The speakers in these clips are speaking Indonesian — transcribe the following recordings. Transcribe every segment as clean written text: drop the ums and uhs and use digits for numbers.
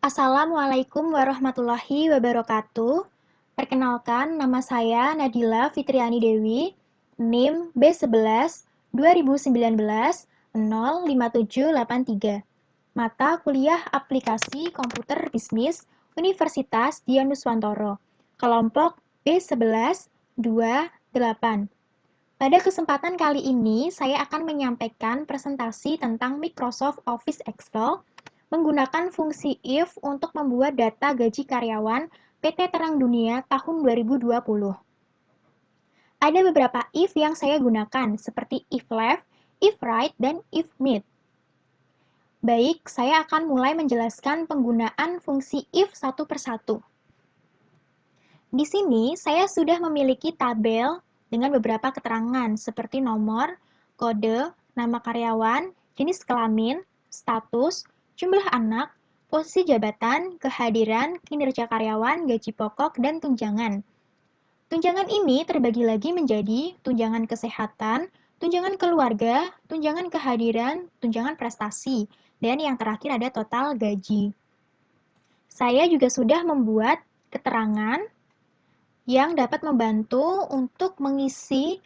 Assalamualaikum warahmatullahi wabarakatuh. Perkenalkan, nama saya Nadila Fitriani Dewi, NIM B11 2019 05783. Mata Kuliah Aplikasi Komputer Bisnis Universitas Dianuswantoro, kelompok B11 28. Pada kesempatan kali ini, saya akan menyampaikan presentasi tentang Microsoft Office Excel menggunakan fungsi if untuk membuat data gaji karyawan PT Terang Dunia tahun 2020. Ada beberapa if yang saya gunakan, seperti if left, if right, dan if mid. Baik, saya akan mulai menjelaskan penggunaan fungsi if satu persatu. Di sini, saya sudah memiliki tabel dengan beberapa keterangan seperti nomor, kode, nama karyawan, jenis kelamin, status, jumlah anak, posisi jabatan, kehadiran, kinerja karyawan, gaji pokok, dan tunjangan. Tunjangan ini terbagi lagi menjadi tunjangan kesehatan, tunjangan keluarga, tunjangan kehadiran, tunjangan prestasi, dan yang terakhir ada total gaji. Saya juga sudah membuat keterangan yang dapat membantu untuk mengisi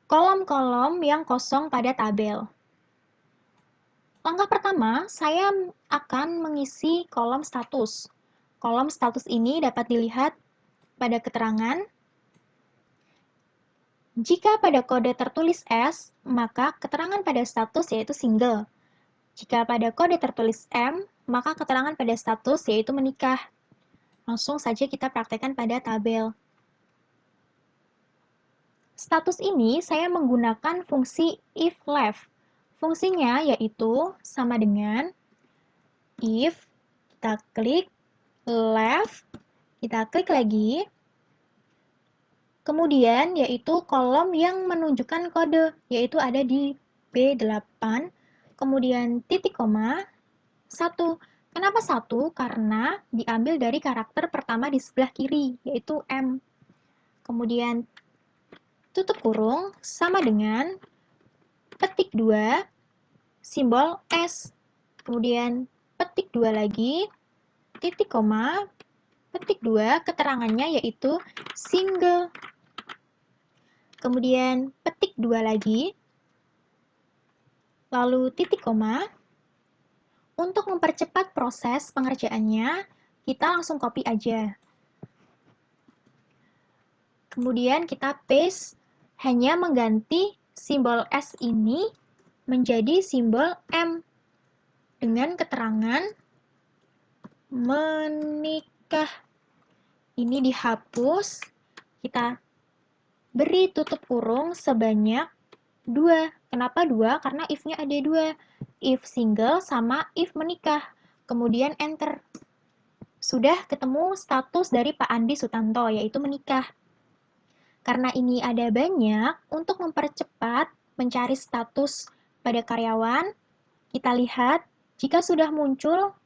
kolom-kolom yang kosong pada tabel. Langkah pertama, saya akan mengisi kolom status. Kolom status ini dapat dilihat pada keterangan. Jika pada kode tertulis S, maka keterangan pada status yaitu single. Jika pada kode tertulis M, maka keterangan pada status yaitu menikah. Langsung saja kita praktekkan pada tabel. Status ini saya menggunakan fungsi if left. Fungsinya yaitu sama dengan if, kita klik, left, kita klik lagi, kemudian yaitu kolom yang menunjukkan kode, yaitu ada di B8, kemudian titik koma, 1. Kenapa 1? Karena diambil dari karakter pertama di sebelah kiri, yaitu M. Kemudian tutup kurung sama dengan petik 2, simbol S. Kemudian petik 2 lagi, titik koma, petik 2, keterangannya yaitu single. Kemudian petik 2 lagi, lalu titik koma. Untuk mempercepat proses pengerjaannya, kita langsung copy aja. Kemudian kita paste, hanya mengganti simbol S ini menjadi simbol M dengan keterangan menikah. Ini dihapus, kita beri tutup kurung sebanyak 2. Kenapa 2? Karena if-nya ada 2. If single sama if menikah. Kemudian enter. Sudah ketemu status dari Pak Andi Sutanto, yaitu menikah. Karena ini ada banyak, untuk mempercepat mencari status pada karyawan, kita lihat jika sudah muncul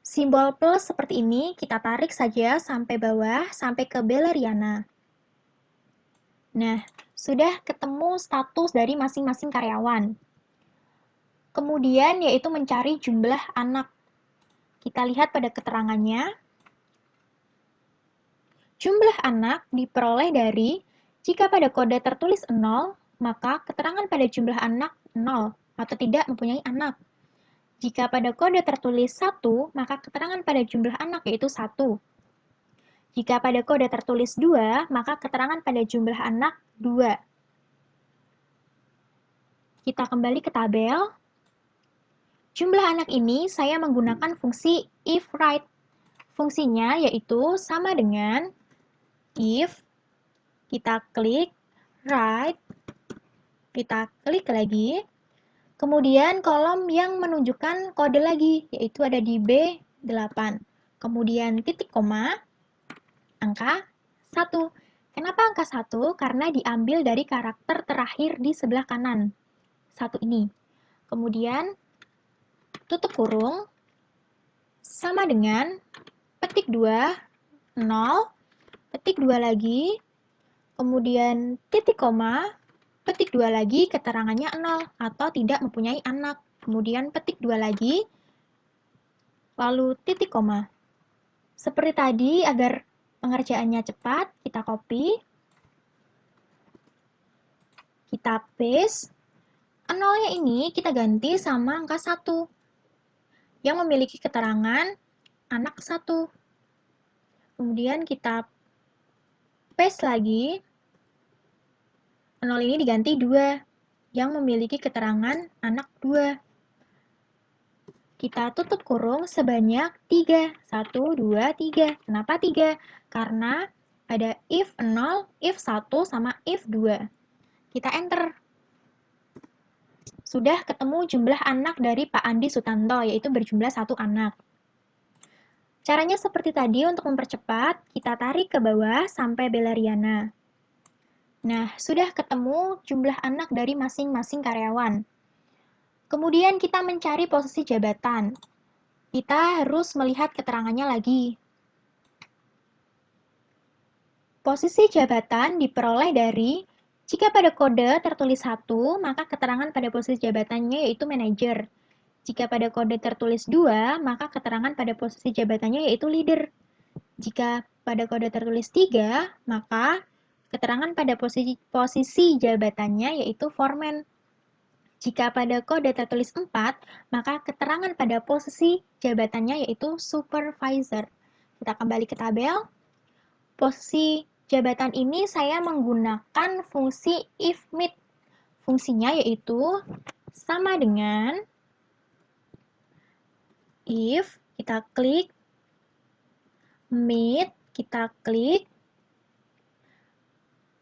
simbol plus seperti ini, kita tarik saja sampai bawah, sampai ke Beleriana. Nah, sudah ketemu status dari masing-masing karyawan. Kemudian yaitu mencari jumlah anak. Kita lihat pada keterangannya. Jumlah anak diperoleh dari jika pada kode tertulis 0, maka keterangan pada jumlah anak 0 atau tidak mempunyai anak. Jika pada kode tertulis 1, maka keterangan pada jumlah anak yaitu 1. Jika pada kode tertulis 2, maka keterangan pada jumlah anak 2. Kita kembali ke tabel. Jumlah anak ini saya menggunakan fungsi if right. Fungsinya yaitu sama dengan if, kita klik, right, kita klik lagi, kemudian kolom yang menunjukkan kode lagi, yaitu ada di B8. Kemudian titik koma, angka 1. Kenapa angka 1? Karena diambil dari karakter terakhir di sebelah kanan. 1 ini. Kemudian tutup kurung, sama dengan petik 2, 0, petik 2 lagi, kemudian titik koma, petik 2 lagi, keterangannya 0 atau tidak mempunyai anak. Kemudian petik 2 lagi, lalu titik koma. Seperti tadi, agar pengerjaannya cepat, kita copy, kita paste. 0-nya ini kita ganti sama angka 1 yang memiliki keterangan anak 1. Kemudian kita paste lagi, 0 ini diganti 2 yang memiliki keterangan anak 2. Kita tutup kurung sebanyak 3. 1, 2, 3. Kenapa 3? Karena ada if 0, if 1, sama if 2. Kita enter. Sudah ketemu jumlah anak dari Pak Andi Sutanto, yaitu berjumlah 1 anak. Caranya seperti tadi. Untuk mempercepat, kita tarik ke bawah sampai Belariana. Nah, sudah ketemu jumlah anak dari masing-masing karyawan. Kemudian kita mencari posisi jabatan. Kita harus melihat keterangannya lagi. Posisi jabatan diperoleh dari jika pada kode tertulis 1, maka keterangan pada posisi jabatannya yaitu manajer. Jika pada kode tertulis 2, maka keterangan pada posisi jabatannya yaitu leader. Jika pada kode tertulis 3, maka keterangan pada posisi jabatannya yaitu foreman. Jika pada kode tertulis 4, maka keterangan pada posisi jabatannya yaitu supervisor. Kita kembali ke tabel. Posisi jabatan ini saya menggunakan fungsi if meet. Fungsinya yaitu sama dengan if, kita klik, meet, kita klik,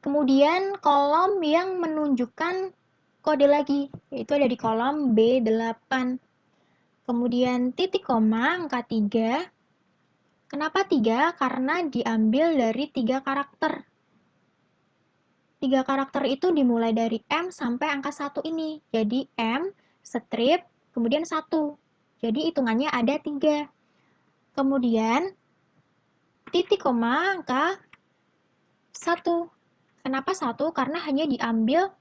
kemudian kolom yang menunjukkan kode lagi, yaitu ada di kolom B8. Kemudian titik koma, angka 3. Kenapa 3? Karena diambil dari 3 karakter. 3 karakter itu dimulai dari M sampai angka 1 ini. Jadi M, strip, kemudian 1. Jadi hitungannya ada 3. Kemudian titik koma, angka 1. Kenapa 1? Karena hanya diambil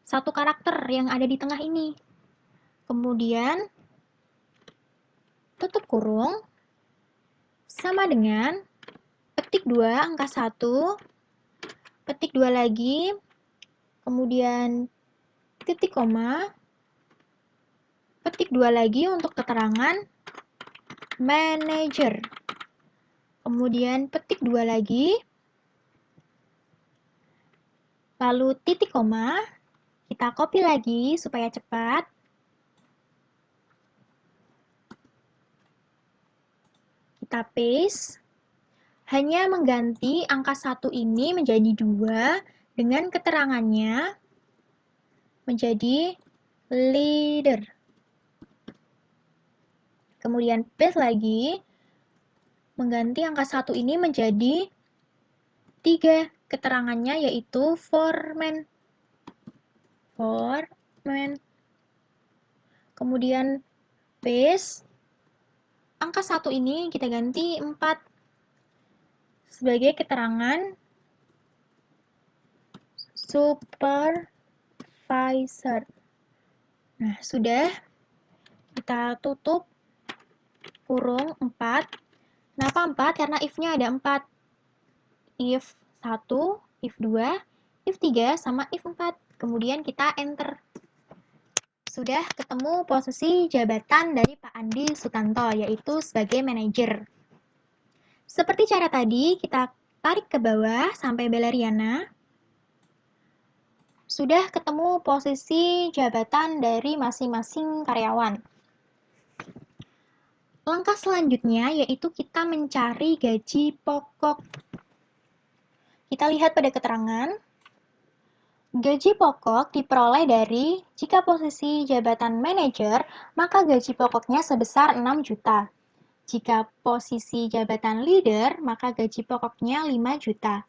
1 karakter yang ada di tengah ini. Kemudian tutup kurung sama dengan petik 2 angka 1, petik 2 lagi, kemudian titik koma, petik 2 lagi untuk keterangan manager. Kemudian petik 2 lagi, lalu titik koma, kita copy lagi supaya cepat. Kita paste. Hanya mengganti angka 1 ini menjadi 2 dengan keterangannya menjadi leader. Kemudian paste lagi, mengganti angka 1 ini menjadi 3. Keterangannya yaitu foreman. Foreman. Kemudian paste. Angka 1 ini kita ganti 4 sebagai keterangan supervisor. Nah, sudah. Kita tutup kurung 4. Kenapa 4? Karena if-nya ada 4. If 1, if 2, if 3, sama if 4. Kemudian kita enter. Sudah ketemu posisi jabatan dari Pak Andi Sutanto, yaitu sebagai manajer. Seperti cara tadi, kita tarik ke bawah sampai Belariana. Sudah ketemu posisi jabatan dari masing-masing karyawan. Langkah selanjutnya yaitu kita mencari gaji pokok. Kita lihat pada keterangan. Gaji pokok diperoleh dari jika posisi jabatan manajer, maka gaji pokoknya sebesar 6 juta. Jika posisi jabatan leader, maka gaji pokoknya 5 juta.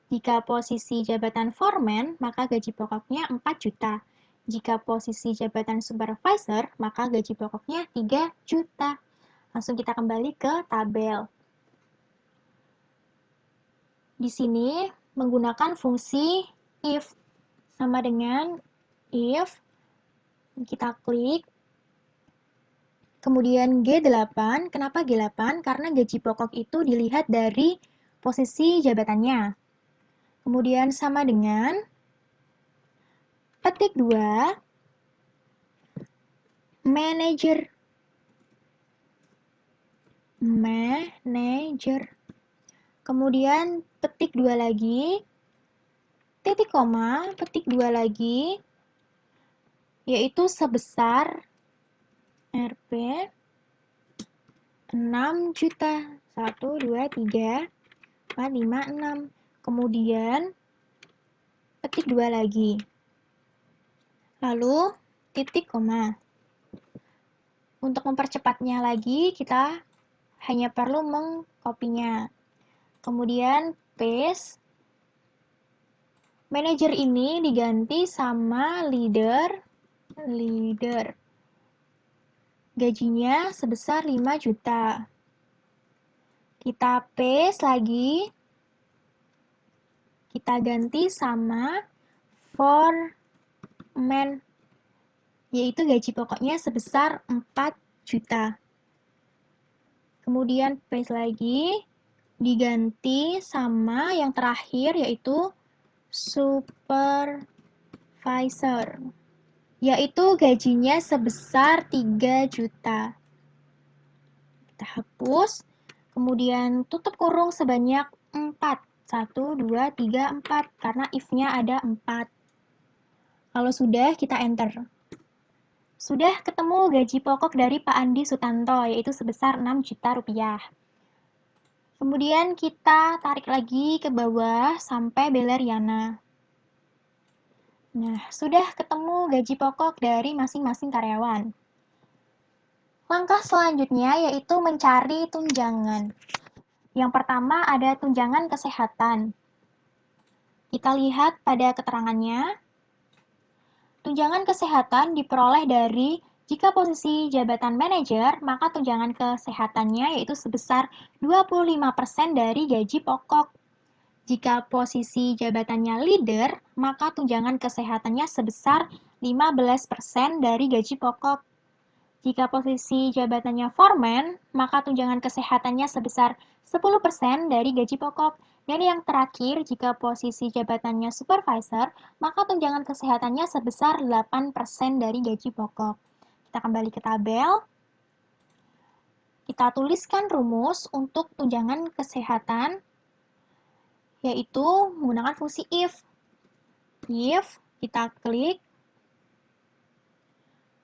Jika posisi jabatan foreman, maka gaji pokoknya 4 juta. Jika posisi jabatan supervisor, maka gaji pokoknya 3 juta. Langsung kita kembali ke tabel. Di sini menggunakan fungsi if. Sama dengan if, kita klik, Kemudian G8, kenapa G8? Karena gaji pokok itu dilihat dari posisi jabatannya. Kemudian sama dengan petik 2, manajer. Kemudian petik 2 lagi, titik koma, petik 2 lagi, yaitu sebesar Rp 6 juta. 1, 2, 3, 4, 5, 6. Kemudian petik 2 lagi. Lalu titik koma. Untuk mempercepatnya lagi, kita hanya perlu mengkopinya. Kemudian paste. Manajer ini diganti sama leader. Gajinya sebesar 5 juta. Kita paste lagi. Kita ganti sama foreman, yaitu gaji pokoknya sebesar 4 juta. Kemudian paste lagi, diganti sama yang terakhir yaitu supervisor, yaitu gajinya sebesar 3 juta. Kita hapus, kemudian tutup kurung sebanyak 4. 1, 2, 3, 4, karena if-nya ada 4. Kalau sudah, kita enter. Sudah ketemu gaji pokok dari Pak Andi Sutanto, yaitu sebesar 6 juta rupiah. Kemudian kita tarik lagi ke bawah sampai Beleriana. Nah, sudah ketemu gaji pokok dari masing-masing karyawan. Langkah selanjutnya yaitu mencari tunjangan. Yang pertama ada tunjangan kesehatan. Kita lihat pada keterangannya. Tunjangan kesehatan diperoleh dari jika posisi jabatan manajer, maka tunjangan kesehatannya yaitu sebesar 25% dari gaji pokok. Jika posisi jabatannya leader, maka tunjangan kesehatannya sebesar 15% dari gaji pokok. Jika posisi jabatannya foreman, maka tunjangan kesehatannya sebesar 10% dari gaji pokok. Dan yang terakhir, jika posisi jabatannya supervisor, maka tunjangan kesehatannya sebesar 8% dari gaji pokok. Kita kembali ke tabel. Kita tuliskan rumus untuk tunjangan kesehatan, yaitu menggunakan fungsi if. If, kita klik.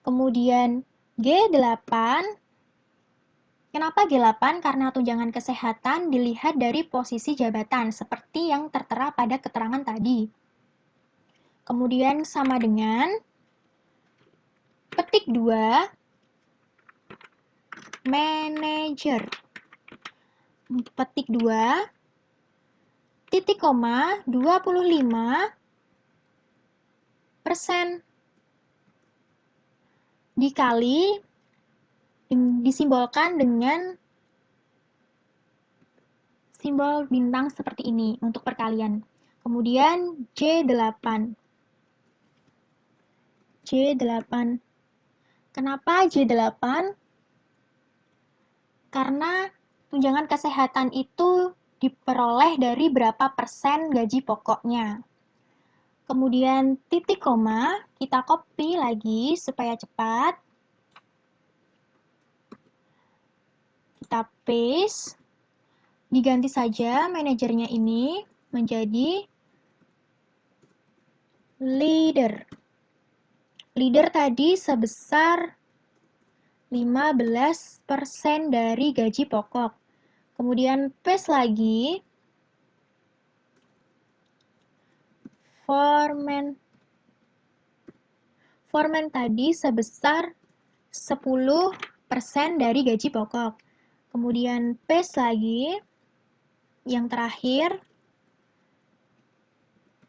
Kemudian G8. Kenapa G8? Karena tunjangan kesehatan dilihat dari posisi jabatan, seperti yang tertera pada keterangan tadi. Kemudian sama dengan petik 2, manajer. Petik 2, titik koma, 25% dikali disimbolkan dengan simbol bintang seperti ini untuk perkalian. Kemudian J8. Kenapa J8? Karena tunjangan kesehatan itu diperoleh dari berapa persen gaji pokoknya. Kemudian titik koma, kita copy lagi supaya cepat. Kita paste, diganti saja manajernya ini menjadi leader. Leader tadi sebesar 15% dari gaji pokok. Kemudian paste lagi, foreman. Foreman tadi sebesar 10% dari gaji pokok. Kemudian paste lagi, yang terakhir,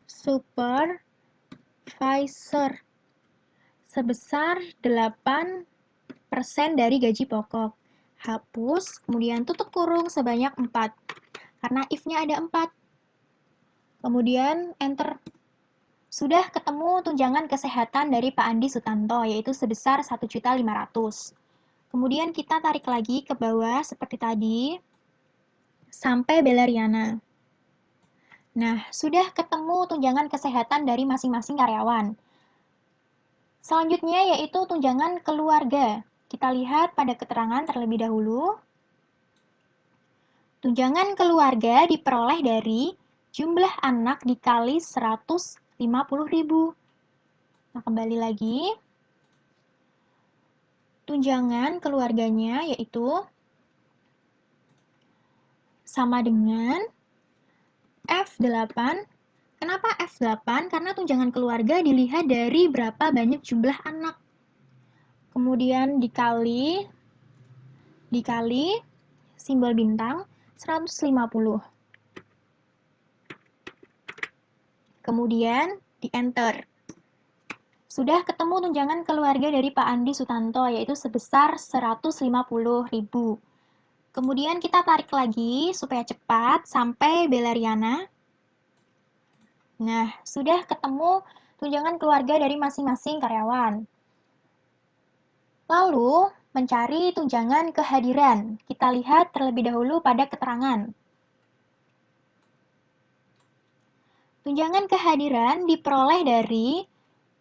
supervisor, sebesar 8% dari gaji pokok. Hapus, kemudian tutup kurung sebanyak 4, karena if-nya ada 4. Kemudian enter. Sudah ketemu tunjangan kesehatan dari Pak Andi Sutanto, yaitu sebesar 1.500.000. Kemudian kita tarik lagi ke bawah seperti tadi, sampai Belariana. Nah, sudah ketemu tunjangan kesehatan dari masing-masing karyawan. Selanjutnya yaitu tunjangan keluarga. Kita lihat pada keterangan terlebih dahulu. Tunjangan keluarga diperoleh dari jumlah anak dikali 150.000. Nah, kembali lagi. Tunjangan keluarganya yaitu sama dengan F8. Kenapa F8? Karena tunjangan keluarga dilihat dari berapa banyak jumlah anak. Kemudian dikali simbol bintang 150. Kemudian di enter. Sudah ketemu tunjangan keluarga dari Pak Andi Sutanto, yaitu sebesar 150.000. Kemudian kita tarik lagi supaya cepat sampai Belariana. Nah, sudah ketemu tunjangan keluarga dari masing-masing karyawan. Lalu, mencari tunjangan kehadiran. Kita lihat terlebih dahulu pada keterangan. Tunjangan kehadiran diperoleh dari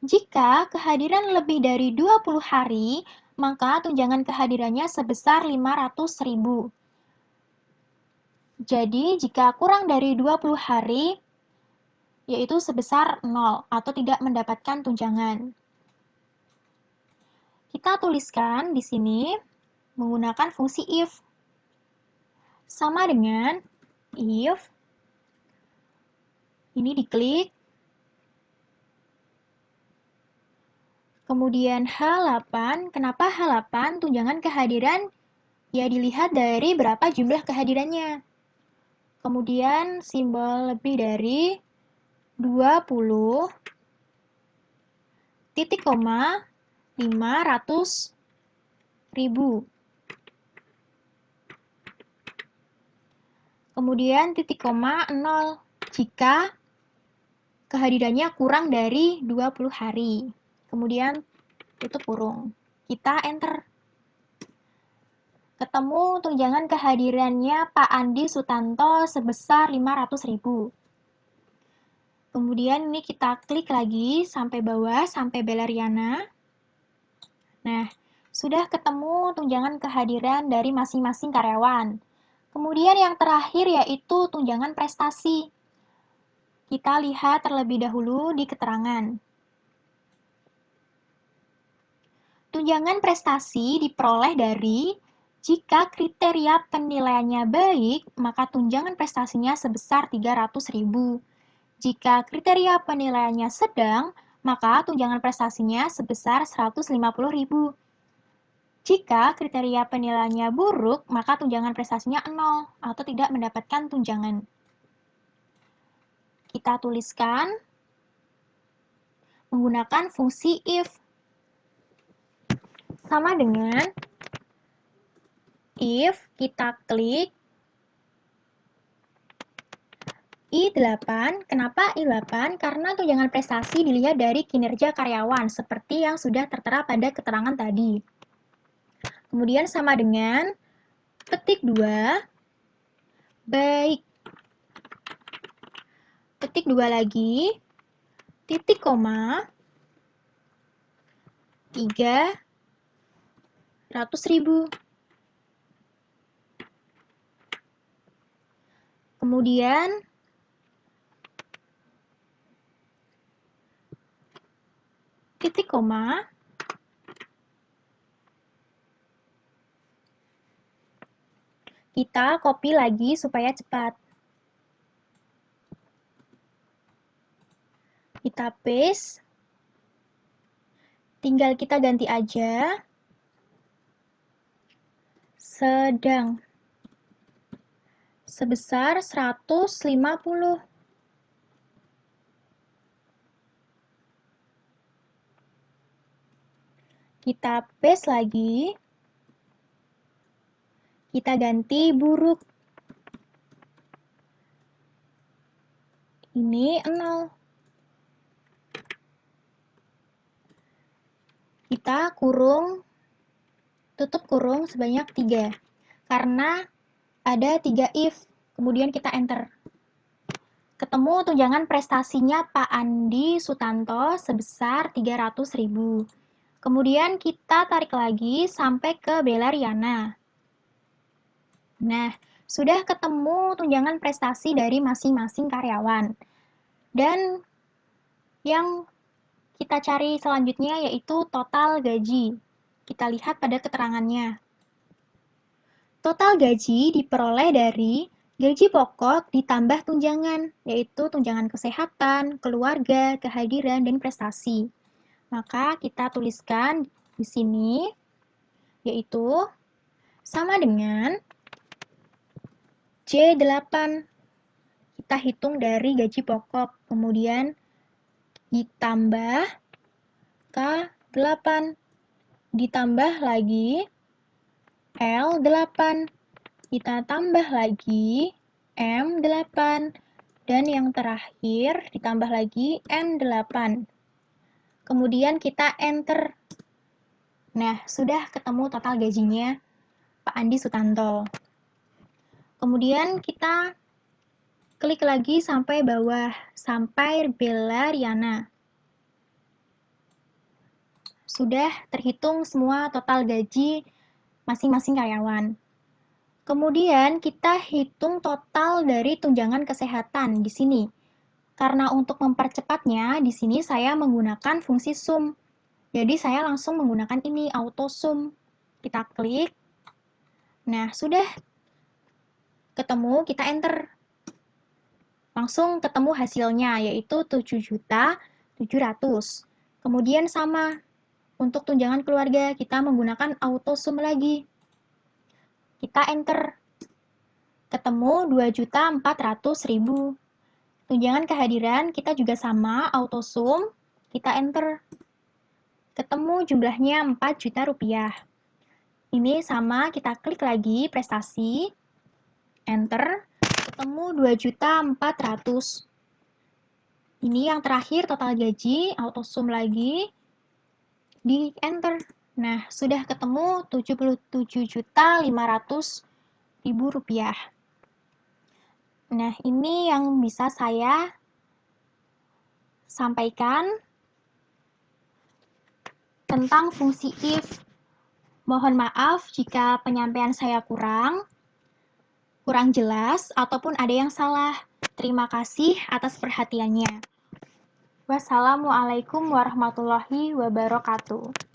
jika kehadiran lebih dari 20 hari, maka tunjangan kehadirannya sebesar 500.000. Jadi, jika kurang dari 20 hari, yaitu sebesar 0 atau tidak mendapatkan tunjangan. Kita tuliskan di sini menggunakan fungsi if. Sama dengan if, ini diklik, kemudian H8, kenapa H8? Tunjangan kehadiran ya dilihat dari berapa jumlah kehadirannya. Kemudian simbol lebih dari 20 titik koma 500.000. Kemudian titik koma 0 jika kehadirannya kurang dari 20 hari. Kemudian tutup kurung. Kita enter. Ketemu tunjangan kehadirannya Pak Andi Sutanto sebesar 500.000. Kemudian ini kita klik lagi sampai bawah, sampai Belariana. Nah, sudah ketemu tunjangan kehadiran dari masing-masing karyawan. Kemudian yang terakhir yaitu tunjangan prestasi. Kita lihat terlebih dahulu di keterangan. Tunjangan prestasi diperoleh dari jika kriteria penilaiannya baik, maka tunjangan prestasinya sebesar 300.000. Jika kriteria penilaiannya sedang, maka tunjangan prestasinya sebesar 150.000. Jika kriteria penilaiannya buruk, maka tunjangan prestasinya 0 atau tidak mendapatkan tunjangan. Kita tuliskan menggunakan fungsi if. Sama dengan if kita klik I8, kenapa I8? Karena tunjangan prestasi dilihat dari kinerja karyawan, seperti yang sudah tertera pada keterangan tadi. Kemudian sama dengan petik 2, baik. Petik 2 lagi, titik koma, 300.000. Kemudian titik koma, kita copy lagi supaya cepat. Kita paste, tinggal kita ganti aja, sedang, sebesar 150. Kita paste lagi, kita ganti buruk. Ini 0. Kita kurung tutup kurung sebanyak 3. Karena ada 3 if, kemudian kita enter. Ketemu tunjangan prestasinya Pak Andi Sutanto sebesar 300.000. Kemudian kita tarik lagi sampai ke Bella Riana. Nah, sudah ketemu tunjangan prestasi dari masing-masing karyawan. Dan yang kita cari selanjutnya yaitu total gaji. Kita lihat pada keterangannya. Total gaji diperoleh dari gaji pokok ditambah tunjangan, yaitu tunjangan kesehatan, keluarga, kehadiran, dan prestasi. Maka kita tuliskan di sini, yaitu sama dengan J8. Kita hitung dari gaji pokok, kemudian ditambah K8, ditambah lagi L8, kita tambah lagi M8, dan yang terakhir ditambah lagi N8. Kemudian kita enter. Nah, sudah ketemu total gajinya Pak Andi Sutanto. Kemudian kita klik lagi sampai bawah, sampai Bella Riana. Sudah terhitung semua total gaji masing-masing karyawan. Kemudian kita hitung total dari tunjangan kesehatan di sini. Karena untuk mempercepatnya, di sini saya menggunakan fungsi sum. Jadi saya langsung menggunakan ini, auto sum. Kita klik. Nah, sudah ketemu, kita enter. Langsung ketemu hasilnya, yaitu 7.700.000. Kemudian sama, untuk tunjangan keluarga, kita menggunakan auto sum lagi. Kita enter. Ketemu 2.400.000. Tunjangan kehadiran kita juga sama, auto sum, kita enter. Ketemu jumlahnya 4 juta rupiah. Ini sama, kita klik lagi prestasi, enter, ketemu 2.400.000. Ini yang terakhir total gaji, auto sum lagi, di enter. Nah, sudah ketemu 77.500.000 rupiah. Nah, ini yang bisa saya sampaikan tentang fungsi if. Mohon maaf jika penyampaian saya kurang jelas ataupun ada yang salah. Terima kasih atas perhatiannya. Wassalamualaikum warahmatullahi wabarakatuh.